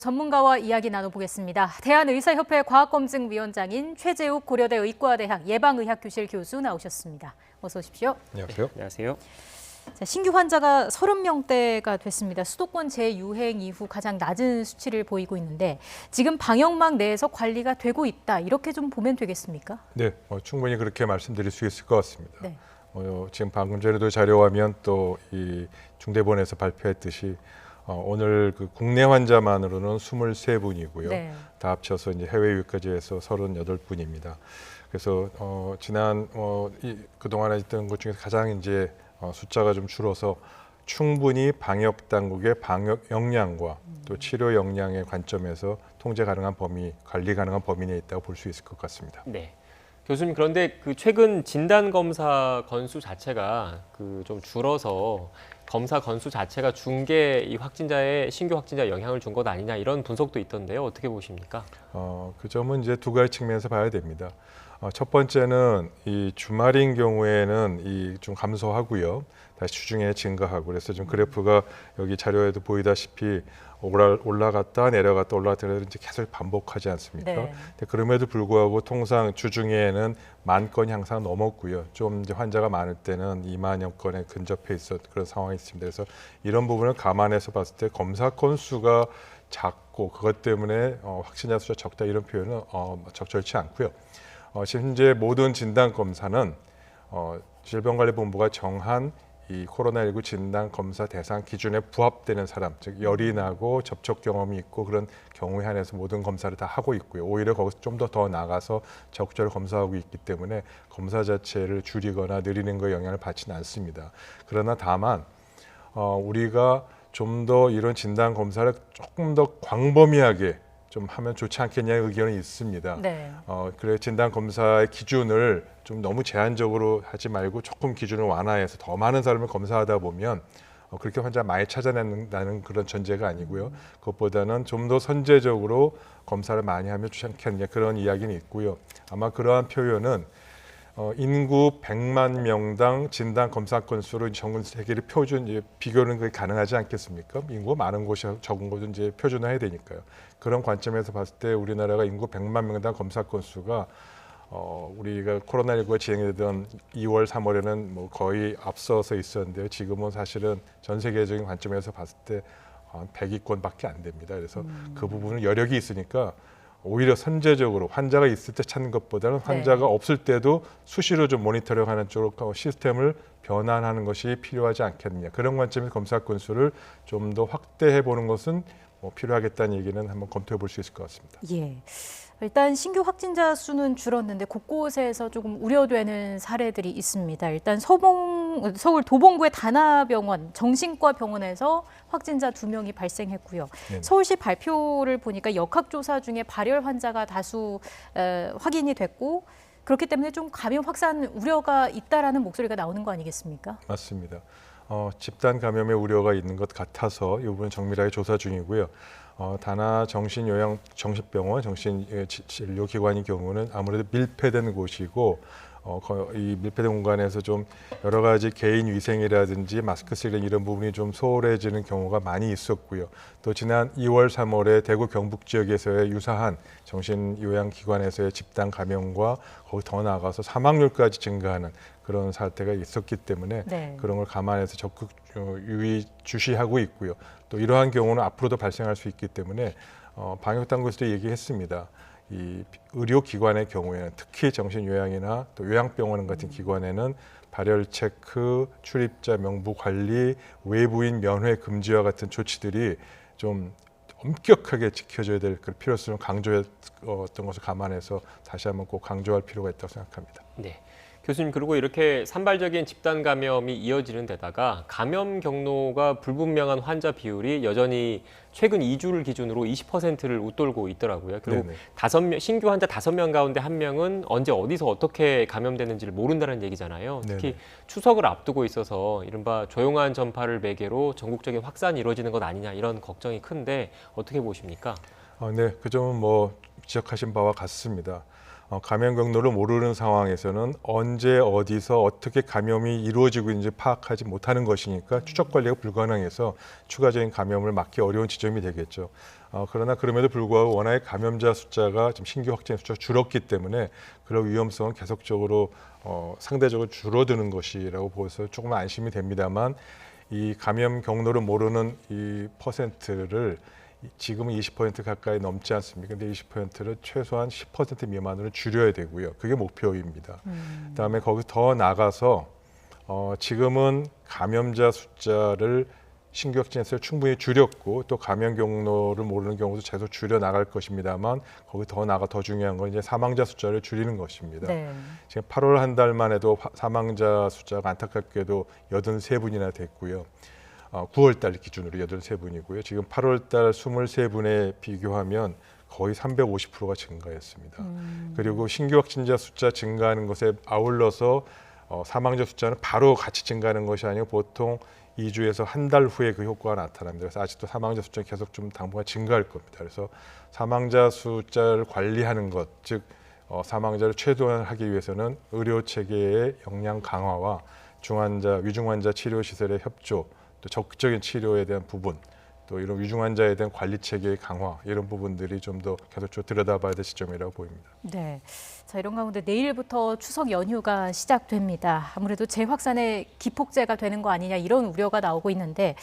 전문가와 이야기 나눠보겠습니다. 대한의사협회 과학검증위원장인 최재욱 고려대 의과대학 예방의학교실 교수 나오셨습니다. 어서 오십시오. 안녕하세요. 네, 안녕하세요. 자, 신규 환자가 30명대가 됐습니다. 수도권 재유행 이후 가장 낮은 수치를 보이고 있는데 지금 방역망 내에서 관리가 되고 있다. 이렇게 좀 보면 되겠습니까? 네, 충분히 그렇게 말씀드릴 수 있을 것 같습니다. 네. 지금 방금 전에도 자료화면 또 이 중대본에서 발표했듯이 오늘 그 국내 환자만으로는 23분이고요. 네. 다 합쳐서 이제 해외 유입까지 해서 38분입니다. 그래서 지난 그동안에 있던 것 중에서 가장 이제 숫자가 좀 줄어서 충분히 방역 당국의 방역 역량과 또 치료 역량의 관점에서 통제 가능한 범위, 관리 가능한 범위 내에 있다고 볼 수 있을 것 같습니다. 네. 교수님, 그런데 그 최근 진단 검사 건수 자체가 좀 줄어서 검사 건수 자체가 준 게 이 신규 확진자에 영향을 준 것 아니냐 이런 분석도 있던데요. 어떻게 보십니까? 그 점은 이제 두 가지 측면에서 봐야 됩니다. 첫 번째는 이 주말인 경우에는 이 좀 감소하고요. 다시 주중에 증가하고 그래서 좀 그래프가 여기 자료에도 보이다시피 올라갔다 내려갔다 올라갔다 이제 계속 반복하지 않습니까? 네. 그럼에도 불구하고 통상 주중에는 10,000건이 항상 넘었고요. 좀 이제 환자가 많을 때는 20,000여 건에 근접해 있었던 그런 상황이 있습니다. 그래서 이런 부분을 감안해서 봤을 때 검사 건수가 작고 그것 때문에 확진자 수가 적다 이런 표현은 적절치 않고요. 현재 모든 진단 검사는 질병관리본부가 정한 이 코로나19 진단 검사 대상 기준에 부합되는 사람, 즉 열이 나고 접촉 경험이 있고 그런 경우에 한해서 모든 검사를 다 하고 있고요. 오히려 거기서 좀 더 나가서 적절히 검사하고 있기 때문에 검사 자체를 줄이거나 늘리는 거에 영향을 받지는 않습니다. 그러나 다만 우리가 좀 더 이런 진단 검사를 조금 더 광범위하게 좀 하면 좋지 않겠냐는 의견이 있습니다. 네. 그래 진단 검사의 기준을 좀 너무 제한적으로 하지 말고 조금 기준을 완화해서 더 많은 사람을 검사하다 보면 그렇게 환자 많이 찾아낸다는 그런 전제가 아니고요. 그것보다는 좀 더 선제적으로 검사를 많이 하면 좋지 않겠냐 그런 이야기는 있고요. 아마 그러한 표현은 인구 100만 명당 진단 검사 건수로 전 세계를 표준 비교는 그게 가능하지 않겠습니까? 인구가 많은 곳이 적은 곳은 이제 표준화해야 되니까요. 그런 관점에서 봤을 때 우리나라가 인구 100만 명당 검사 건수가 우리가 코로나19가 진행되던 2월, 3월에는 뭐 거의 앞서서 있었는데요. 지금은 사실은 전 세계적인 관점에서 봤을 때 한 100위권밖에 안 됩니다. 그래서 그 부분은 여력이 있으니까 오히려 선제적으로 환자가 있을 때 찾는 것보다는 환자가 없을 때도 수시로 좀 모니터링하는 쪽으로 시스템을 변환하는 것이 필요하지 않겠느냐. 그런 관점에서 검사 건수를 좀 더 확대해 보는 것은 필요하겠다는 얘기는 한번 검토해 볼 수 있을 것 같습니다. 예. 일단 신규 확진자 수는 줄었는데 곳곳에서 조금 우려되는 사례들이 있습니다. 일단 서울 도봉구의 다나병원 정신과 병원에서 확진자 2명이 발생했고요. 네네. 서울시 발표를 보니까 역학조사 중에 발열 환자가 다수 확인이 됐고 그렇기 때문에 좀 감염 확산 우려가 있다라는 목소리가 나오는 거 아니겠습니까? 맞습니다. 집단 감염의 우려가 있는 것 같아서 이 부분 정밀하게 조사 중이고요. 다나 정신병원, 정신진료기관의 경우는 아무래도 밀폐된 곳이고 이 밀폐된 공간에서 좀 여러 가지 개인 위생이라든지 마스크 쓰기 이런 부분이 좀 소홀해지는 경우가 많이 있었고요. 또 지난 2월, 3월에 대구 경북 지역에서의 유사한 정신요양기관에서의 집단 감염과 거기 더 나아가서 사망률까지 증가하는 그런 사태가 있었기 때문에 네. 그런 걸 감안해서 적극 주시하고 있고요. 또 이러한 경우는 앞으로도 발생할 수 있기 때문에 방역당국에서도 얘기했습니다. 이 의료기관의 경우에는 특히 정신요양이나 또 요양병원 같은 기관에는 발열 체크, 출입자 명부 관리, 외부인 면회 금지와 같은 조치들이 좀 엄격하게 지켜져야 될 필요성을 강조했던 것을 감안해서 다시 한번 꼭 강조할 필요가 있다고 생각합니다. 네. 교수님, 그리고 이렇게 산발적인 집단 감염이 이어지는 데다가 감염 경로가 불분명한 환자 비율이 여전히 최근 2주를 기준으로 20%를 웃돌고 있더라고요. 그리고 신규 환자 5명 가운데 1명은 언제 어디서 어떻게 감염되는지를 모른다는 얘기잖아요. 특히 추석을 앞두고 있어서 이른바 조용한 전파를 매개로 전국적인 확산이 이루어지는 것 아니냐 이런 걱정이 큰데 어떻게 보십니까? 네, 그 점은 지적하신 바와 같습니다. 감염 경로를 모르는 상황에서는 언제 어디서 어떻게 감염이 이루어지고 있는지 파악하지 못하는 것이니까 추적 관리가 불가능해서 추가적인 감염을 막기 어려운 지점이 되겠죠. 그러나 그럼에도 불구하고 워낙에 감염자 숫자가 지금 신규 확진 숫자가 줄었기 때문에 그런 위험성은 계속적으로 상대적으로 줄어드는 것이라고 보여서 조금 안심이 됩니다만 이 감염 경로를 모르는 이 퍼센트를 지금은 20% 가까이 넘지 않습니까? 근데 20%를 최소한 10% 미만으로 줄여야 되고요. 그게 목표입니다. 그다음에 거기서 더 나가서 지금은 감염자 숫자를 신규 확진자를 충분히 줄였고 또 감염 경로를 모르는 경우도 계속 줄여 나갈 것입니다만 거기 더 나가 더 중요한 건 이제 사망자 숫자를 줄이는 것입니다. 네. 지금 8월 한 달만 해도 사망자 숫자가 안타깝게도 83분이나 됐고요. 9월 달 기준으로 83분이고요. 지금 8월 달 23분에 비교하면 거의 350%가 증가했습니다. 그리고 신규 확진자 숫자 증가하는 것에 아울러서 사망자 숫자는 바로 같이 증가하는 것이 아니고 보통 2주에서 한 달 후에 그 효과가 나타납니다. 그래서 아직도 사망자 숫자는 계속 좀 당분간 증가할 겁니다. 그래서 사망자 숫자를 관리하는 것, 즉 사망자를 최소화하기 위해서는 의료 체계의 역량 강화와 중환자, 위중환자 치료 시설의 협조, 또 적극적인 치료에 대한 부분, 또 이런 위중 환자에 대한 관리 체계의 강화 이런 부분들이 좀 더 계속적으로 들여다봐야 될 시점이라고 보입니다. 네. 자, 이런 가운데 내일부터 추석 연휴가 시작됩니다. 아무래도 재확산의 기폭제가 되는 거 아니냐 이런 우려가 나오고 있는데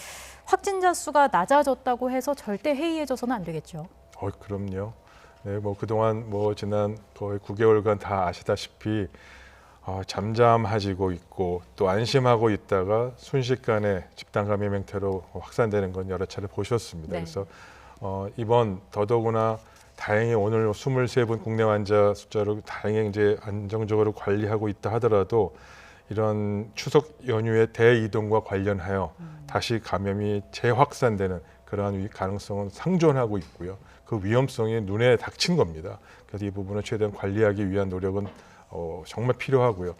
확진자 수가 낮아졌다고 해서 절대 해이해져서는 안 되겠죠. 그럼요. 네, 그동안 지난 거의 9개월간 다 아시다시피 잠잠해지고 있고 또 안심하고 있다가 순식간에 집단 감염 형태로 확산되는 건 여러 차례 보셨습니다. 네. 그래서 이번 더더구나 다행히 오늘 23분 국내 환자 숫자로 다행히 이제 안정적으로 관리하고 있다 하더라도 이런 추석 연휴의 대이동과 관련하여 다시 감염이 재확산되는 그러한 가능성은 상존하고 있고요. 그 위험성이 눈에 닥친 겁니다. 그래서 이 부분을 최대한 관리하기 위한 노력은 정말 필요하고요.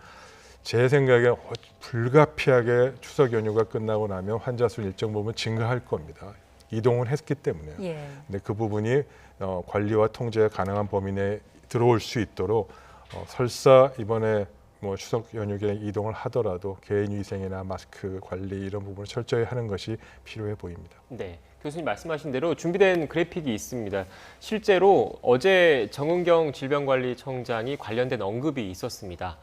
제 생각에 불가피하게 추석 연휴가 끝나고 나면 환자 수 일정 부분 증가할 겁니다. 이동을 했기 때문에요. 예. 근데 그 부분이 관리와 통제가 가능한 범위 내에 들어올 수 있도록 설사 이번에 추석 연휴에 이동을 하더라도 개인 위생이나 마스크 관리 이런 부분을 철저히 하는 것이 필요해 보입니다. 네, 교수님 말씀하신 대로 준비된 그래픽이 있습니다. 실제로 어제 정은경 질병관리청장이 관련된 언급이 있었습니다.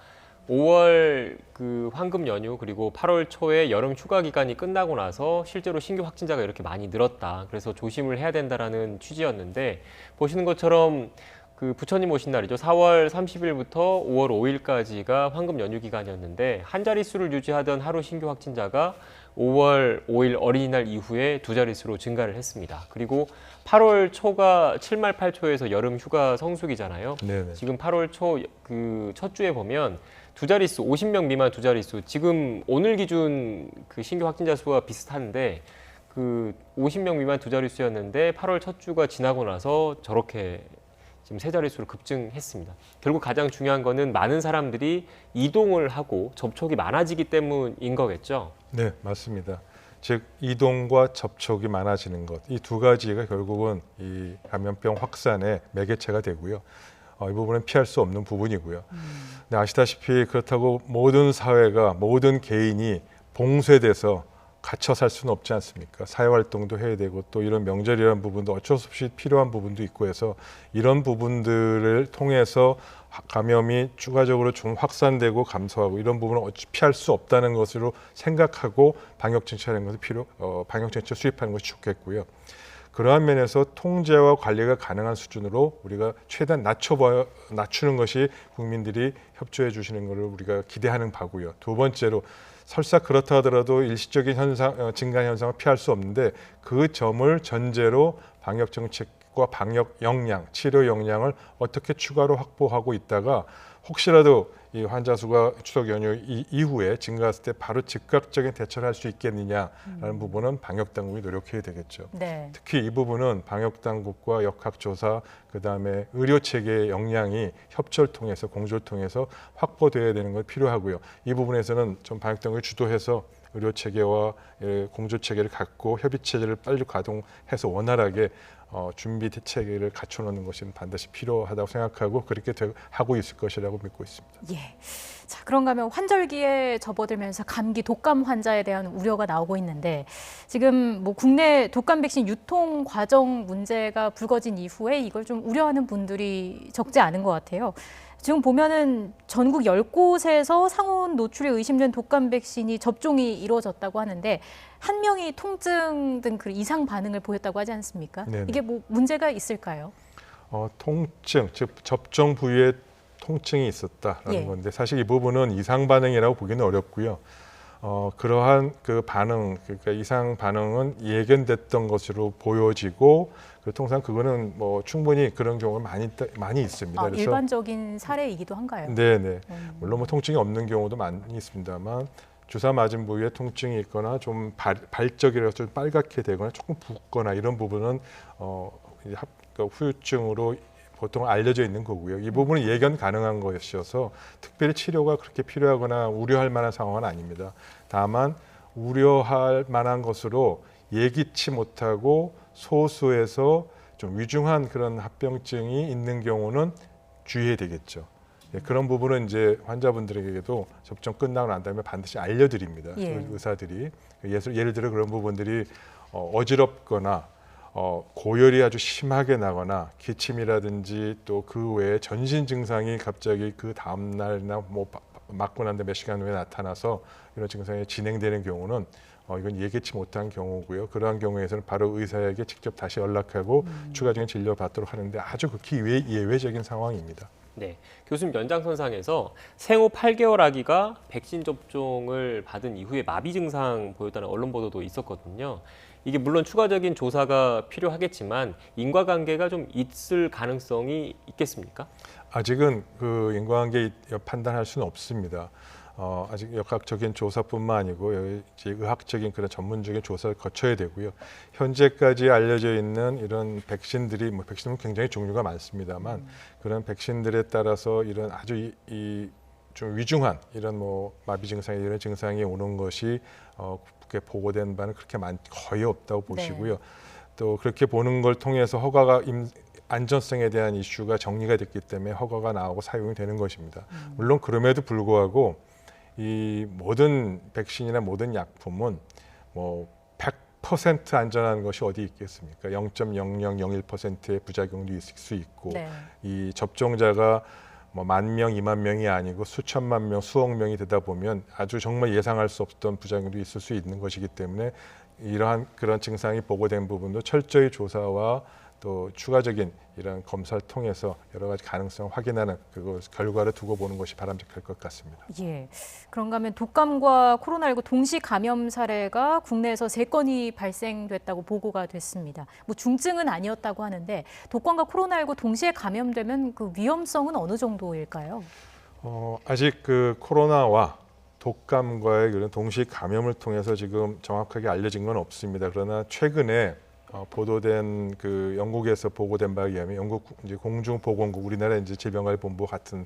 5월 그 황금 연휴 그리고 8월 초에 여름 휴가 기간이 끝나고 나서 실제로 신규 확진자가 이렇게 많이 늘었다. 그래서 조심을 해야 된다라는 취지였는데 보시는 것처럼 그 부처님 오신 날이죠. 4월 30일부터 5월 5일까지가 황금 연휴 기간이었는데 한 자릿수를 유지하던 하루 신규 확진자가 5월 5일 어린이날 이후에 두 자릿수로 증가를 했습니다. 그리고 8월 초가 7말 8초에서 여름 휴가 성수기잖아요. 네네. 지금 8월 초 그 첫 주에 보면 두 자릿수, 50명 미만 두 자릿수. 지금 오늘 기준 그 신규 확진자 수가 비슷한데 그 50명 미만 두 자릿수였는데 8월 첫 주가 지나고 나서 저렇게 지금 세 자릿수로 급증했습니다. 결국 가장 중요한 거는 많은 사람들이 이동을 하고 접촉이 많아지기 때문인 거겠죠? 네, 맞습니다. 즉 이동과 접촉이 많아지는 것, 이 두 가지가 결국은 이 감염병 확산의 매개체가 되고요. 이 부분은 피할 수 없는 부분이고요. 근데 아시다시피 그렇다고 모든 사회가 모든 개인이 봉쇄돼서 갇혀 살 수는 없지 않습니까? 사회활동도 해야 되고 또 이런 명절이라는 부분도 어쩔 수 없이 필요한 부분도 있고 해서 이런 부분들을 통해서 감염이 추가적으로 좀 확산되고 감소하고 이런 부분을 어찌 피할 수 없다는 것으로 생각하고 방역정책하는 것이 방역정책 수립하는 것이 좋겠고요. 그러한 면에서 통제와 관리가 가능한 수준으로 우리가 최대한 낮추는 것이 국민들이 협조해 주시는 것을 우리가 기대하는 바고요. 두 번째로 설사 그렇다 하더라도 일시적인 증가 현상을 피할 수 없는데 그 점을 전제로 방역 정책과 방역 역량, 치료 역량을 어떻게 추가로 확보하고 있다가 혹시라도 이 환자 수가 추석 연휴 이후에 증가했을 때 바로 즉각적인 대처를 할 수 있겠느냐라는 부분은 방역 당국이 노력해야 되겠죠. 네. 특히 이 부분은 방역 당국과 역학조사, 그다음에 의료 체계의 역량이 협조를 통해서 공조를 통해서 확보돼야 되는 건 필요하고요. 이 부분에서는 좀 방역 당국이 주도해서 의료 체계와 공조 체계를 갖고 협의 체제를 빨리 가동해서 원활하게 준비 체계를 갖춰놓는 것이 반드시 필요하다고 생각하고 그렇게 하고 있을 것이라고 믿고 있습니다. 예. 자, 그런가 하면 환절기에 접어들면서 감기 독감 환자에 대한 우려가 나오고 있는데 지금 뭐 국내 독감 백신 유통 과정 문제가 불거진 이후에 이걸 좀 우려하는 분들이 적지 않은 것 같아요. 지금 보면은 전국 10곳에서 상온 노출이 의심된 독감 백신이 접종이 이루어졌다고 하는데 한 명이 통증 등 그 이상 반응을 보였다고 하지 않습니까? 네네. 이게 뭐 문제가 있을까요? 통증, 즉 접종 부위에 통증이 있었다라는 예. 건데 사실 이 부분은 이상 반응이라고 보기는 어렵고요. 그러한 그 반응, 그러니까 이상 반응은 예견됐던 것으로 보여지고 통상 그거는 뭐 충분히 그런 경우가 많이 있습니다. 아, 그래서 일반적인 사례이기도 한가요? 네네. 물론 뭐 통증이 없는 경우도 많이 있습니다만 주사 맞은 부위에 통증이 있거나 좀 발적이라서 좀 빨갛게 되거나 조금 붓거나 이런 부분은 이제 후유증으로 보통 알려져 있는 거고요. 이 부분은 예견 가능한 것이어서 특별히 치료가 그렇게 필요하거나 우려할 만한 상황은 아닙니다. 다만 우려할 만한 것으로 예기치 못하고 소수에서 좀 위중한 그런 합병증이 있는 경우는 주의해야 되겠죠. 예, 그런 부분은 이제 환자분들에게도 접종 끝나고 난 다음에 반드시 알려드립니다. 예. 의사들이 예를 들어 그런 부분들이 어지럽거나 고열이 아주 심하게 나거나 기침이라든지 또 그 외에 전신 증상이 갑자기 그 다음 날이나 뭐 맞고 난 다음에 몇 시간 후에 나타나서 이런 증상이 진행되는 경우는 이건 예기치 못한 경우고요. 그러한 경우에서는 바로 의사에게 직접 다시 연락하고 추가적인 진료 받도록 하는데 아주 극히 예외적인 상황입니다. 네, 교수님 연장선상에서 생후 8개월 아기가 백신 접종을 받은 이후에 마비 증상 보였다는 언론 보도도 있었거든요. 이게 물론 추가적인 조사가 필요하겠지만 인과관계가 좀 있을 가능성이 있겠습니까? 아직은 그 인과관계 판단할 수는 없습니다. 아직 역학적인 조사뿐만 아니고 의학적인 그런 전문적인 조사를 거쳐야 되고요. 현재까지 알려져 있는 이런 백신들이 백신은 굉장히 종류가 많습니다만 그런 백신들에 따라서 이런 아주 좀 위중한 이런 마비 증상이 이런 증상이 오는 것이 보고된 바는 그렇게 거의 없다고 보시고요. 네. 또 그렇게 보는 걸 통해서 안전성에 대한 이슈가 정리가 됐기 때문에 허가가 나오고 사용이 되는 것입니다. 물론 그럼에도 불구하고 이 모든 백신이나 모든 약품은 100% 안전한 것이 어디 있겠습니까? 0.0001%의 부작용도 있을 수 있고 네. 이 접종자가 10,000명, 20,000명이 아니고 수천만 명, 수억 명이 되다 보면 아주 정말 예상할 수 없던 부작용도 있을 수 있는 것이기 때문에 이러한 그런 증상이 보고된 부분도 철저히 조사와 또 추가적인 이런 검사를 통해서 여러 가지 가능성을 확인하는 그 결과를 두고 보는 것이 바람직할 것 같습니다. 예. 그런가 하면 독감과 코로나19 동시 감염 사례가 국내에서 3건이 발생됐다고 보고가 됐습니다. 중증은 아니었다고 하는데 독감과 코로나19 동시에 감염되면 그 위험성은 어느 정도일까요? 아직 그 코로나와 독감과의 그런 동시 감염을 통해서 지금 정확하게 알려진 건 없습니다. 그러나 최근에 보도된 그 영국에서 보고된 바에 의하면 영국 이제 공중보건국 우리나라 이제 질병관리본부 같은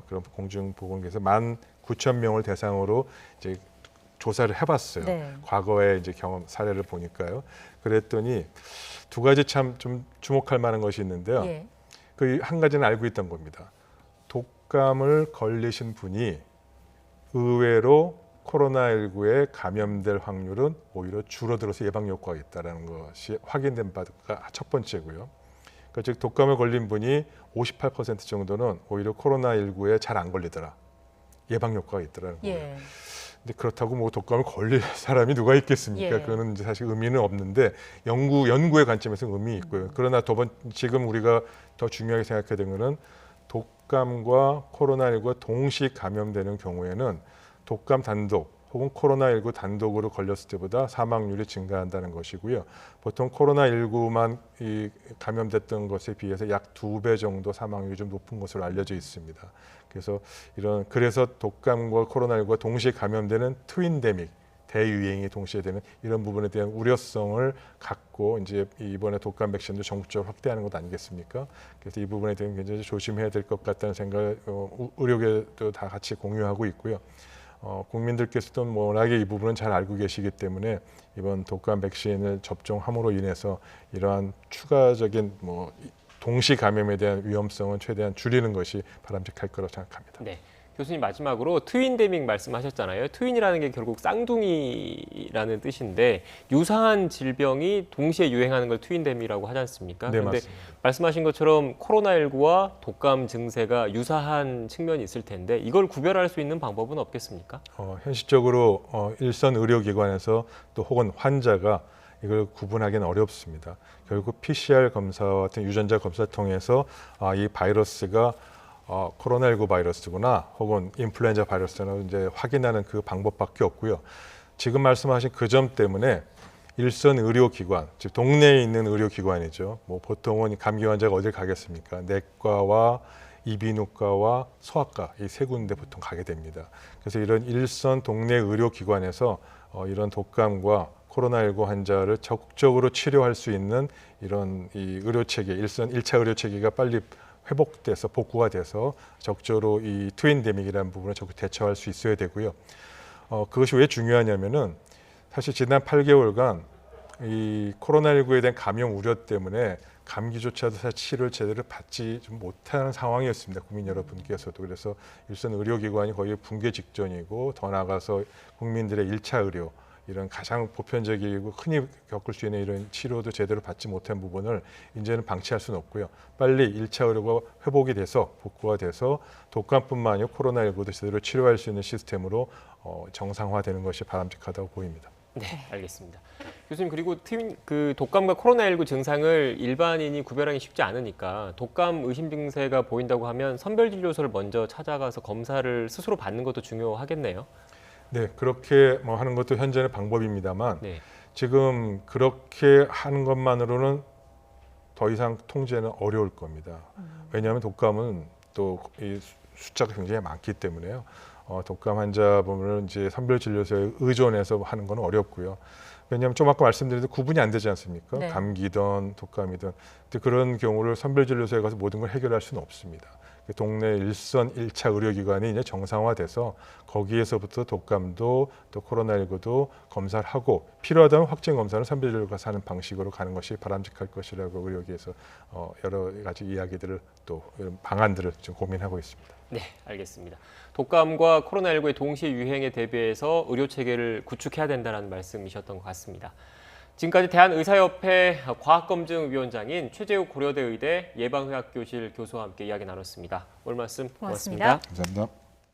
그런 공중보건국에서 19,000명을 대상으로 이제 조사를 해봤어요. 네. 과거의 이제 경험 사례를 보니까요. 그랬더니 두 가지 참 좀 주목할 만한 것이 있는데요. 예. 그 한 가지는 알고 있던 겁니다. 독감을 걸리신 분이 의외로 코로나19에 감염될 확률은 오히려 줄어들어서 예방 효과가 있다는 것이 확인된 바가 첫 번째고요. 그러니까 즉 독감을 걸린 분이 58% 정도는 오히려 코로나19에 잘 안 걸리더라. 예방 효과가 있더라는 거예요. 예. 근데 그렇다고 독감을 걸릴 사람이 누가 있겠습니까? 예. 그거는 이제 사실 의미는 없는데 연구의 관점에서 의미 있고요. 그러나 지금 우리가 더 중요하게 생각해야 되는 것은 독감과 코로나19가 동시 감염되는 경우에는 독감 단독 혹은 코로나19 단독으로 걸렸을 때보다 사망률이 증가한다는 것이고요. 보통 코로나19만 감염됐던 것에 비해서 약 2배 정도 사망률이 좀 높은 것으로 알려져 있습니다. 그래서 독감과 코로나19가 동시에 감염되는 트윈데믹, 대유행이 동시에 되는 이런 부분에 대한 우려성을 갖고 이제 이번에 독감 백신도 전국적으로 확대하는 것 아니겠습니까? 그래서 이 부분에 대한 굉장히 조심해야 될 것 같다는 생각을 의료계도 다 같이 공유하고 있고요. 국민들께서도 워낙에 이 부분은 잘 알고 계시기 때문에 이번 독감 백신을 접종함으로 인해서 이러한 추가적인 동시 감염에 대한 위험성은 최대한 줄이는 것이 바람직할 거라고 생각합니다. 네. 교수님 마지막으로 트윈데믹 말씀하셨잖아요. 트윈이라는 게 결국 쌍둥이라는 뜻인데 유사한 질병이 동시에 유행하는 걸 트윈데믹이라고 하지 않습니까? 네, 그런데 맞습니다. 말씀하신 것처럼 코로나19와 독감 증세가 유사한 측면이 있을 텐데 이걸 구별할 수 있는 방법은 없겠습니까? 현실적으로 일선 의료기관에서 또 혹은 환자가 이걸 구분하기는 어렵습니다. 결국 PCR 검사와 같은 유전자 검사를 통해서 이 바이러스가 코로나19 바이러스구나 혹은 인플루엔자 바이러스나 이제 확인하는 그 방법밖에 없고요. 지금 말씀하신 그 점 때문에 일선 의료기관, 즉 동네에 있는 의료기관이죠. 보통은 감기 환자가 어딜 가겠습니까? 내과와 이비인후과와 소아과 이 세 군데 보통 가게 됩니다. 그래서 이런 일선 동네 의료기관에서 이런 독감과 코로나19 환자를 적극적으로 치료할 수 있는 이런 이 의료체계, 일선 1차 의료체계가 빨리 회복돼서 복구가 돼서 적절로 이 트윈데믹이라는 부분을 적극 대처할 수 있어야 되고요. 그것이 왜 중요하냐면은 사실 지난 8개월간 이 코로나19에 대한 감염 우려 때문에 감기조차도 사실 치료를 제대로 받지 좀 못하는 상황이었습니다. 국민 여러분께서도. 그래서 일선 의료기관이 거의 붕괴 직전이고 더 나아가서 국민들의 1차 의료 이런 가장 보편적이고 흔히 겪을 수 있는 이런 치료도 제대로 받지 못한 부분을 이제는 방치할 수는 없고요. 빨리 1차 의료가 회복이 돼서 복구가 돼서 독감뿐만 아니라 코로나19도 제대로 치료할 수 있는 시스템으로 정상화되는 것이 바람직하다고 보입니다. 네, 알겠습니다. 교수님 그리고 그 독감과 코로나19 증상을 일반인이 구별하기 쉽지 않으니까 독감 의심 증세가 보인다고 하면 선별진료소를 먼저 찾아가서 검사를 스스로 받는 것도 중요하겠네요. 네, 그렇게 하는 것도 현재는 방법입니다만 네. 지금 그렇게 하는 것만으로는 더 이상 통제는 어려울 겁니다. 왜냐하면 독감은 또 이 숫자가 굉장히 많기 때문에요. 독감 환자분을 이제 선별진료소에 의존해서 하는 건 어렵고요. 왜냐하면 좀 아까 말씀드린 대로 구분이 안 되지 않습니까? 네. 감기든 독감이든. 근데 그런 경우를 선별진료소에 가서 모든 걸 해결할 수는 없습니다. 동네 일선 1차 의료기관이 이제 정상화돼서 거기에서부터 독감도 또 코로나19도 검사를 하고 필요하다면 확진 검사는 선별진료소 가서 하는 방식으로 가는 것이 바람직할 것이라고 의료계에서 여러 가지 이야기들을 또 이런 방안들을 지금 고민하고 있습니다. 네, 알겠습니다. 독감과 코로나19의 동시 유행에 대비해서 의료 체계를 구축해야 된다는 말씀이셨던 것 같습니다. 지금까지 대한의사협회 과학검증위원장인 최재욱 고려대 의대 예방의학교실 교수와 함께 이야기 나눴습니다. 오늘 말씀 고맙습니다. 고맙습니다. 감사합니다.